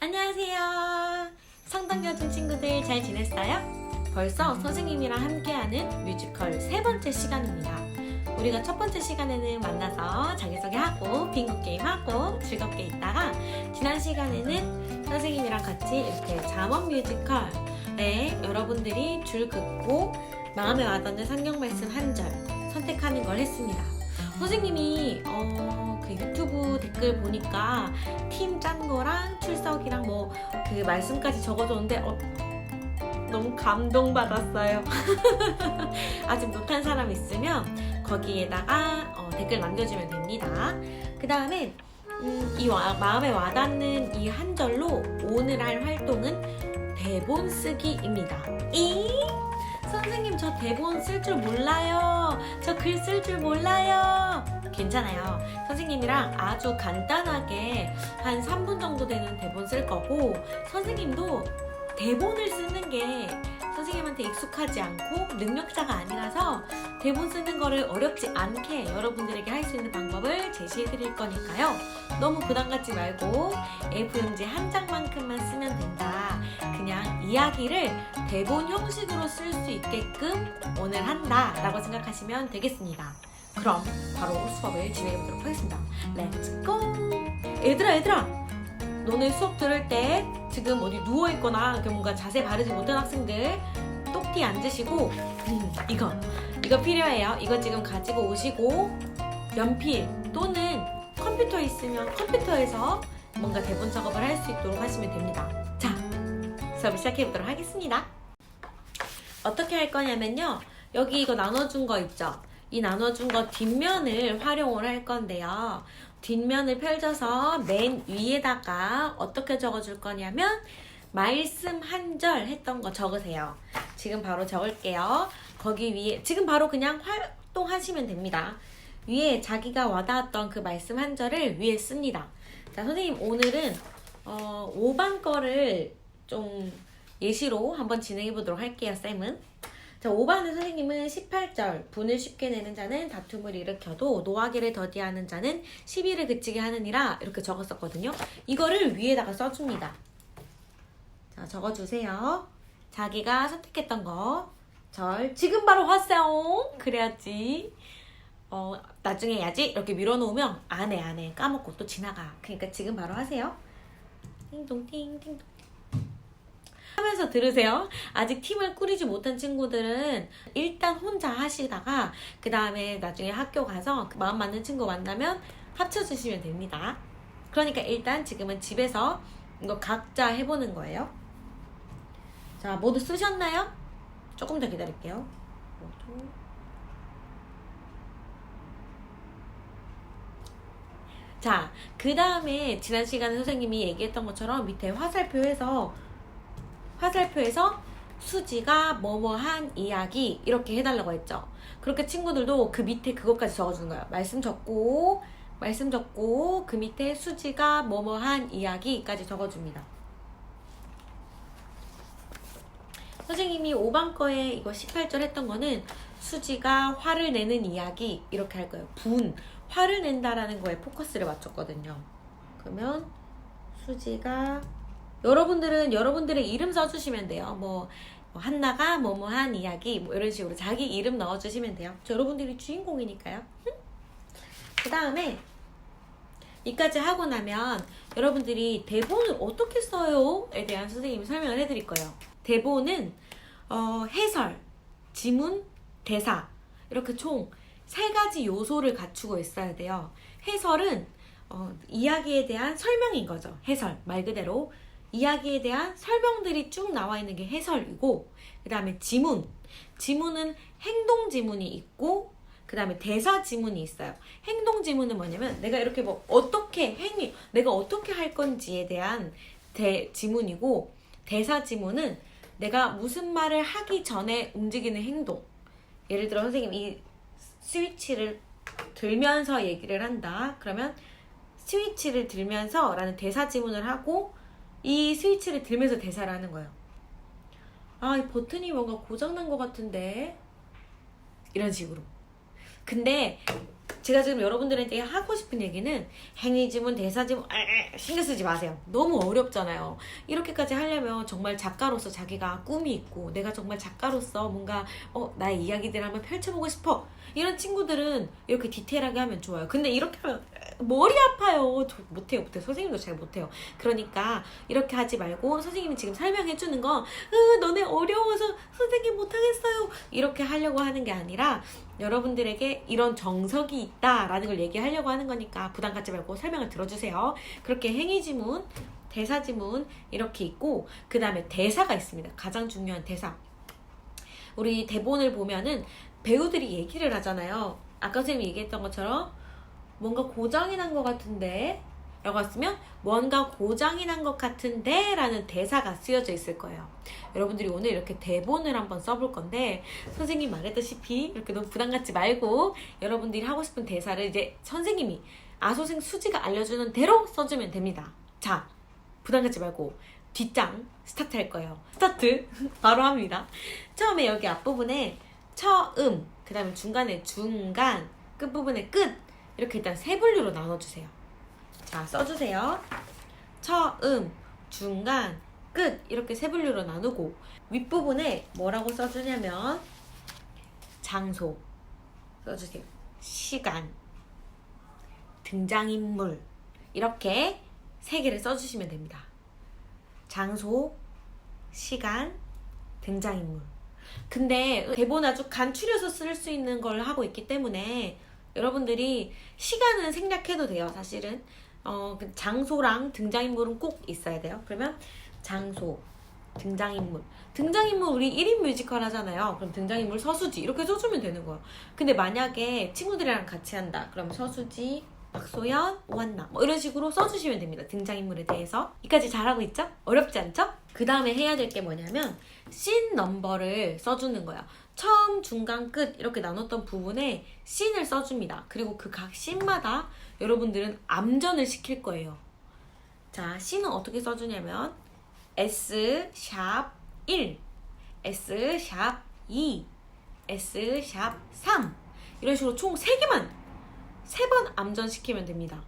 안녕하세요. 성덕여중 친구들 잘 지냈어요? 벌써 선생님이랑 함께하는 뮤지컬 세 번째 시간입니다. 우리가 첫 번째 시간에는 만나서 자기소개하고 빙고 게임하고 즐겁게 있다가 지난 시간에는 선생님이랑 같이 이렇게 잠언 뮤지컬에 여러분들이 줄 긋고 마음에 와닿는 성경 말씀 한 절 선택하는 걸 했습니다. 선생님이 그 유튜브 댓글 보니까 팀 짠 거랑 출석이랑 뭐 그 말씀까지 적어줬는데 너무 감동받았어요. 아직 못한 사람 있으면 거기에다가 댓글 남겨주면 됩니다. 그 다음에 마음에 와닿는 이 한 절로 오늘 할 활동은 대본 쓰기입니다. 선생님 저 대본 쓸 줄 몰라요. 저 글 쓸 줄 몰라요. 괜찮아요. 선생님이랑 아주 간단하게 한 3분 정도 되는 대본 쓸 거고, 선생님도 대본을 쓰는 게 선생님한테 익숙하지 않고 능력자가 아니라서 대본 쓰는 거를 어렵지 않게 여러분들에게 할 수 있는 방법을 제시해 드릴 거니까요. 너무 부담 갖지 말고 A4용지 한 장만큼만 쓰면 된다. 그냥 이야기를 대본 형식으로 쓸 수 있게끔 오늘 한다 라고 생각하시면 되겠습니다. 그럼 바로 수업을 진행해 보도록 하겠습니다. 렛츠고! 얘들아! 너네 수업 들을 때 지금 어디 누워있거나 뭔가 자세 바르지 못한 학생들 똑띠 앉으시고 이거 필요해요. 이거 지금 가지고 오시고 연필 또는 컴퓨터 있으면 컴퓨터에서 뭔가 대본 작업을 할 수 있도록 하시면 됩니다. 자, 수업 시작해 보도록 하겠습니다. 어떻게 할 거냐면요, 여기 이거 나눠준 거 있죠? 이 나눠준 거 뒷면을 활용을 할 건데요, 뒷면을 펼쳐서 맨 위에다가 어떻게 적어줄 거냐면 말씀 한 절 했던 거 적으세요. 지금 바로 적을게요. 거기 위에 지금 바로 그냥 활동하시면 됩니다. 위에 자기가 와닿았던 그 말씀 한 절을 위에 씁니다. 자, 선생님 오늘은 5반 거를 좀 예시로 한번 진행해 보도록 할게요. 쌤은 자, 5반의 선생님은 18절 분을 쉽게 내는 자는 다툼을 일으켜도 노하기를 더디하는 자는 시비를 그치게 하느니라 이렇게 적었었거든요. 이거를 위에다가 써줍니다. 자, 적어주세요. 자기가 선택했던 거 절 지금 바로 하세요. 그래야지 나중에 해야지 이렇게 밀어놓으면 안 해 까먹고 또 지나가. 그러니까 지금 바로 하세요. 띵동띵 하면서 들으세요. 아직 팀을 꾸리지 못한 친구들은 일단 혼자 하시다가 그 다음에 나중에 학교 가서 마음 맞는 친구 만나면 합쳐주시면 됩니다. 그러니까 일단 지금은 집에서 이거 각자 해보는 거예요. 자, 모두 쓰셨나요? 조금 더 기다릴게요. 모두. 자, 그 다음에 지난 시간에 선생님이 얘기했던 것처럼 밑에 화살표에서 수지가 뭐뭐한 이야기 이렇게 해달라고 했죠. 그렇게 친구들도 그 밑에 그것까지 적어주는 거예요. 말씀 적고 그 밑에 수지가 뭐뭐한 이야기까지 적어줍니다. 선생님이 5반 거에 이거 18절 했던 거는 수지가 화를 내는 이야기 이렇게 할 거예요. 화를 낸다라는 거에 포커스를 맞췄거든요. 그러면 수지가 여러분들은 여러분들의 이름 써주시면 돼요. 뭐 한나가 뭐뭐한 이야기 뭐 이런 식으로 자기 이름 넣어주시면 돼요. 여러분들이 주인공이니까요. 그 다음에 이까지 하고 나면 여러분들이 대본을 어떻게 써요? 에 대한 선생님이 설명을 해드릴 거예요. 대본은 해설, 지문, 대사 이렇게 총 3가지 요소를 갖추고 있어야 돼요. 해설은 이야기에 대한 설명인 거죠. 해설, 말 그대로 이야기에 대한 설명들이 쭉 나와 있는 게 해설이고, 그 다음에 지문은 행동 지문이 있고, 그 다음에 대사 지문이 있어요. 행동 지문은 뭐냐면 내가 이렇게 내가 어떻게 할 건지에 대한 지문이고, 대사 지문은 내가 무슨 말을 하기 전에 움직이는 행동. 예를 들어 선생님 이 스위치를 들면서 얘기를 한다. 그러면 스위치를 들면서 라는 대사 지문을 하고 이 스위치를 들면서 대사를 하는 거예요. 이 버튼이 뭔가 고장난 것 같은데 이런 식으로. 근데 제가 지금 여러분들한테 하고 싶은 얘기는 행위지문, 대사지문 신경 쓰지 마세요. 너무 어렵잖아요. 이렇게까지 하려면 정말 작가로서 자기가 꿈이 있고 내가 정말 작가로서 뭔가 나의 이야기들을 한번 펼쳐보고 싶어. 이런 친구들은 이렇게 디테일하게 하면 좋아요. 근데 이렇게 하면 머리 아파요. 저 못해요. 선생님도 잘 못해요. 그러니까 이렇게 하지 말고 선생님이 지금 설명해주는 거 너네 어려워서 선생님 못하겠어요. 이렇게 하려고 하는 게 아니라 여러분들에게 이런 정석이 있다라는 걸 얘기하려고 하는 거니까 부담 갖지 말고 설명을 들어주세요. 그렇게 행위지문, 대사지문 이렇게 있고 그 다음에 대사가 있습니다. 가장 중요한 대사. 우리 대본을 보면은 배우들이 얘기를 하잖아요. 아까 선생님이 얘기했던 것처럼 뭔가 고장이 난 것 같은데 라고 했으면 뭔가 고장이 난 것 같은데 라는 대사가 쓰여져 있을 거예요. 여러분들이 오늘 이렇게 대본을 한번 써볼 건데 선생님이 말했다시피 이렇게 너무 부담 갖지 말고 여러분들이 하고 싶은 대사를 이제 선생님이 아소생 수지가 알려주는 대로 써주면 됩니다. 자, 부담 갖지 말고 뒷장 스타트 할 거예요. 스타트 바로 합니다. 처음에 여기 앞부분에 처음, 그 다음에 중간에 중간, 끝부분에 끝 이렇게 일단 세 분류로 나눠주세요. 자, 써주세요. 처음, 중간, 끝 이렇게 세 분류로 나누고 윗부분에 뭐라고 써주냐면 장소 써주세요. 시간, 등장인물 이렇게 세 개를 써주시면 됩니다. 장소, 시간, 등장인물. 근데 대본 아주 간추려서 쓸 수 있는 걸 하고 있기 때문에 여러분들이 시간은 생략해도 돼요. 사실은 장소랑 등장인물은 꼭 있어야 돼요. 그러면 장소, 등장인물 우리 1인 뮤지컬 하잖아요. 그럼 등장인물 서수지 이렇게 써주면 되는 거예요. 근데 만약에 친구들이랑 같이 한다 그럼 서수지, 박소연, 오한나 뭐 이런 식으로 써주시면 됩니다. 등장인물에 대해서. 이까지 잘하고 있죠? 어렵지 않죠? 그 다음에 해야 될 게 뭐냐면 씬 넘버를 써주는 거야. 처음, 중간, 끝 이렇게 나눴던 부분에 씬을 써줍니다. 그리고 그 각 씬마다 여러분들은 암전을 시킬 거예요. 자, 씬은 어떻게 써주냐면 S#1, S#2, S#3 이런 식으로 총 3개만 3번 암전시키면 됩니다.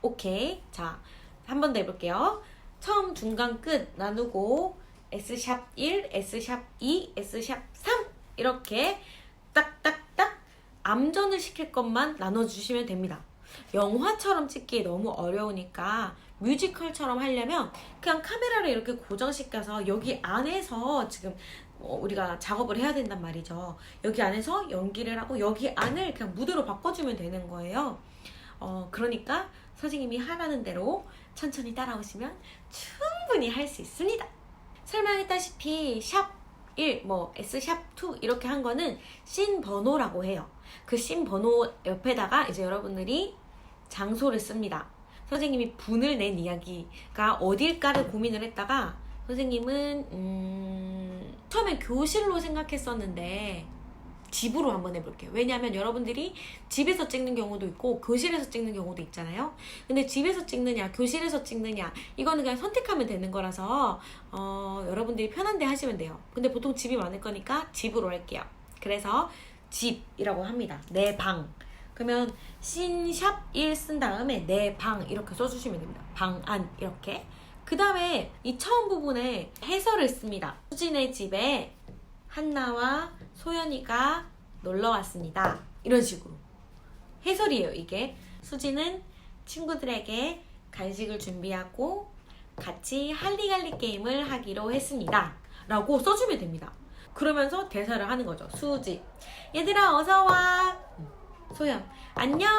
오케이. 자, 한 번 더 해볼게요. 처음, 중간, 끝 나누고 S#1, S#2, S#3 이렇게 딱딱딱 암전을 시킬 것만 나눠주시면 됩니다. 영화처럼 찍기 너무 어려우니까 뮤지컬처럼 하려면 그냥 카메라를 이렇게 고정시켜서 여기 안에서 지금 우리가 작업을 해야 된단 말이죠. 여기 안에서 연기를 하고 여기 안을 그냥 무대로 바꿔주면 되는 거예요. 그러니까 선생님이 하라는 대로 천천히 따라오시면 충분히 할 수 있습니다. 설명했다시피 샵1, S#2 이렇게 한 거는 씬 번호라고 해요. 그 씬 번호 옆에다가 이제 여러분들이 장소를 씁니다. 선생님이 분을 낸 이야기가 어딜까를 고민을 했다가 선생님은 처음에 교실로 생각했었는데 집으로 한번 해볼게요. 왜냐하면 여러분들이 집에서 찍는 경우도 있고 교실에서 찍는 경우도 있잖아요. 근데 집에서 찍느냐 교실에서 찍느냐 이거는 그냥 선택하면 되는 거라서 여러분들이 편한데 하시면 돼요. 근데 보통 집이 많을 거니까 집으로 할게요. 그래서 집이라고 합니다. 내 방. 그러면 씬샵1 쓴 다음에 내 방 이렇게 써주시면 됩니다. 방 안 이렇게. 그 다음에 이 처음 부분에 해설을 씁니다. 수진의 집에 한나와 소연이가 놀러 왔습니다. 이런 식으로 해설이에요. 이게 수진은 친구들에게 간식을 준비하고 같이 할리갈리 게임을 하기로 했습니다 라고 써주면 됩니다. 그러면서 대사를 하는 거죠. 수지, 얘들아 어서와. 소연, 안녕.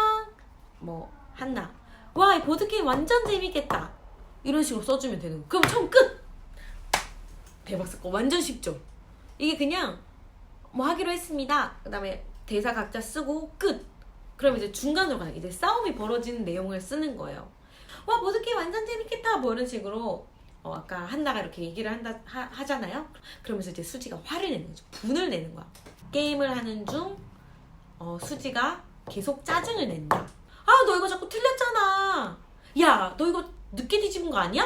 한나, 와, 이 보드게임 완전 재밌겠다. 이런 식으로 써주면 되는 거예요. 그럼 처음 끝! 대박 사건. 완전 쉽죠? 이게 그냥 하기로 했습니다. 그 다음에 대사 각자 쓰고 끝! 그럼 이제 중간으로 가요. 이제 싸움이 벌어지는 내용을 쓰는 거예요. 와, 보드게임 완전 재밌겠다. 이런 식으로 아까 한나가 이렇게 얘기를 하잖아요. 그러면서 이제 수지가 화를 내는 거죠. 분을 내는 거야. 게임을 하는 중 수지가 계속 짜증을 낸다. 아, 너 이거 자꾸 틀렸잖아. 야, 너 이거 늦게 뒤집은 거 아니야?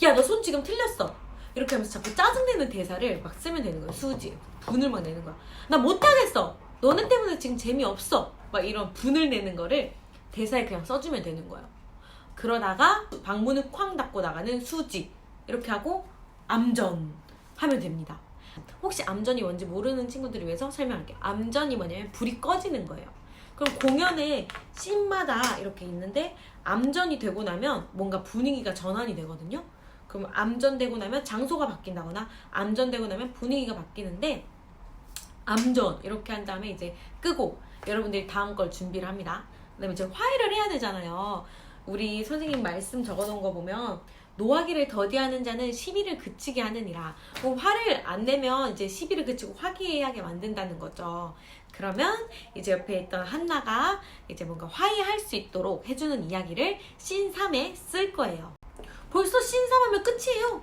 야, 너 손 지금 틀렸어. 이렇게 하면서 자꾸 짜증내는 대사를 막 쓰면 되는 거야. 수지 분을 막 내는 거야. 나 못하겠어. 너네 때문에 지금 재미없어 막 이런 분을 내는 거를 대사에 그냥 써주면 되는 거예요. 그러다가 방문을 쾅 닫고 나가는 수지 이렇게 하고 암전 하면 됩니다. 혹시 암전이 뭔지 모르는 친구들을 위해서 설명할게요. 암전이 뭐냐면 불이 꺼지는 거예요. 그럼 공연에 씬마다 이렇게 있는데 암전이 되고 나면 뭔가 분위기가 전환이 되거든요. 그럼 암전되고 나면 장소가 바뀐다거나 암전되고 나면 분위기가 바뀌는데 암전 이렇게 한 다음에 이제 끄고 여러분들이 다음 걸 준비를 합니다. 그다음에 이제 화해를 해야 되잖아요. 우리 선생님 말씀 적어놓은 거 보면 노하기를 더디하는 자는 시비를 그치게 하느니라. 뭐 화를 안 내면 이제 시비를 그치고 화기애애하게 만든다는 거죠. 그러면 이제 옆에 있던 한나가 이제 뭔가 화해할 수 있도록 해주는 이야기를 씬3에 쓸 거예요. 벌써 씬3하면 끝이에요.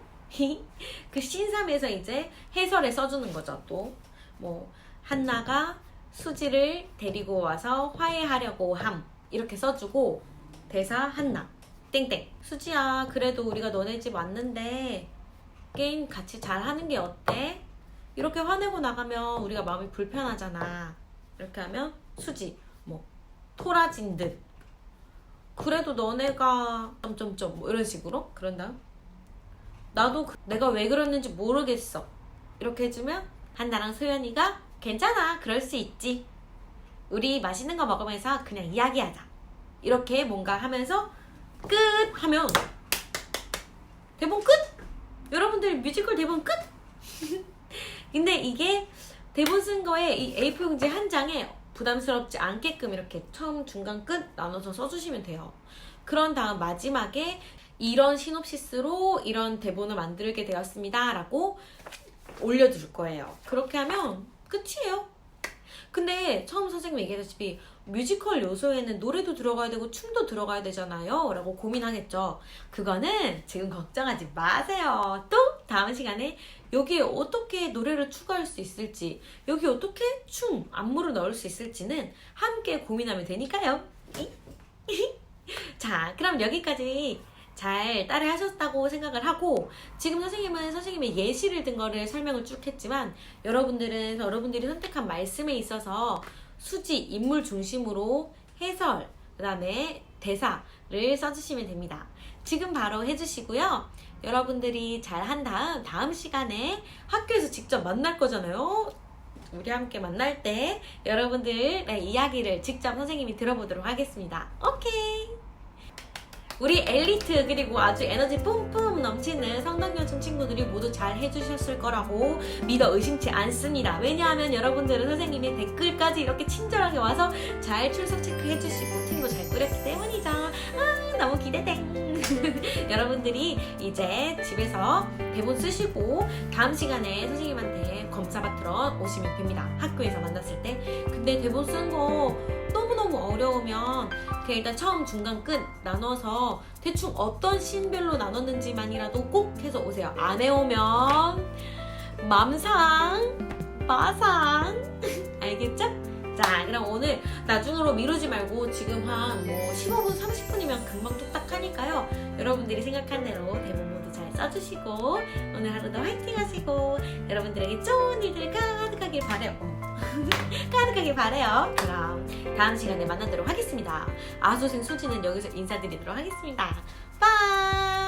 그 씬3에서 이제 해설에 써주는 거죠. 또 뭐 한나가 수지를 데리고 와서 화해하려고 함 이렇게 써주고 대사 한나 땡땡 수지야 그래도 우리가 너네 집 왔는데 게임 같이 잘 하는 게 어때? 이렇게 화내고 나가면 우리가 마음이 불편하잖아. 이렇게 하면 수지 뭐 토라진 듯 그래도 너네가 점점점 뭐 이런 식으로 그런 다음 나도 내가 왜 그랬는지 모르겠어 이렇게 해주면 한나랑 소연이가 괜찮아 그럴 수 있지 우리 맛있는 거 먹으면서 그냥 이야기하자 이렇게 뭔가 하면서 끝 하면 대본 끝! 여러분들 뮤지컬 대본 끝! 근데 이게 대본 쓴 거에 이 A4 용지 한 장에 부담스럽지 않게끔 이렇게 처음 중간 끝 나눠서 써주시면 돼요. 그런 다음 마지막에 이런 시놉시스로 이런 대본을 만들게 되었습니다 라고 올려줄 거예요. 그렇게 하면 끝이에요. 근데 처음 선생님이 얘기했다시피 뮤지컬 요소에는 노래도 들어가야 되고 춤도 들어가야 되잖아요 라고 고민하겠죠. 그거는 지금 걱정하지 마세요. 또 다음 시간에 여기에 어떻게 노래를 추가할 수 있을지 여기 어떻게 춤, 안무를 넣을 수 있을지는 함께 고민하면 되니까요. 자 그럼 여기까지 잘 따라 하셨다고 생각을 하고 지금 선생님은 선생님의 예시를 든 거를 설명을 쭉 했지만 여러분들은 여러분들이 선택한 말씀에 있어서 수지, 인물 중심으로 해설, 그 다음에 대사를 써주시면 됩니다. 지금 바로 해주시고요. 여러분들이 잘 한 다음 시간에 학교에서 직접 만날 거잖아요. 우리 함께 만날 때 여러분들의 이야기를 직접 선생님이 들어보도록 하겠습니다. 오케이. 우리 엘리트 그리고 아주 에너지 뿜뿜 넘치는 성당여중 친구들이 모두 잘 해주셨을 거라고 믿어 의심치 않습니다. 왜냐하면 여러분들은 선생님의 댓글까지 이렇게 친절하게 와서 잘 출석 체크해주시고 팀도 잘 꾸렸기 때문이죠. 너무 기대돼. 여러분들이 이제 집에서 대본 쓰시고 다음 시간에 선생님한테 검사 받으러 오시면 됩니다. 학교에서 만났을 때. 근데 대본 쓴 거 너무너무 어려우면 그냥 일단 처음 중간 끝 나눠서 대충 어떤 씬별로 나눴는지만이라도 꼭 해서 오세요. 안 해오면 맘상 마상 알겠죠? 자 그럼 오늘 나중으로 미루지 말고 지금 한 뭐 15분 30분이면 금방 뚝딱 하니까요. 여러분들이 생각한 대로 대본 모두 잘 써주시고 오늘 하루도 화이팅 하시고 여러분들에게 좋은 일들 가득하길 바래요. 가득하길 바래요. 그럼 다음 시간에 만나도록 하겠습니다. 아소생 수지는 여기서 인사드리도록 하겠습니다. 빠이.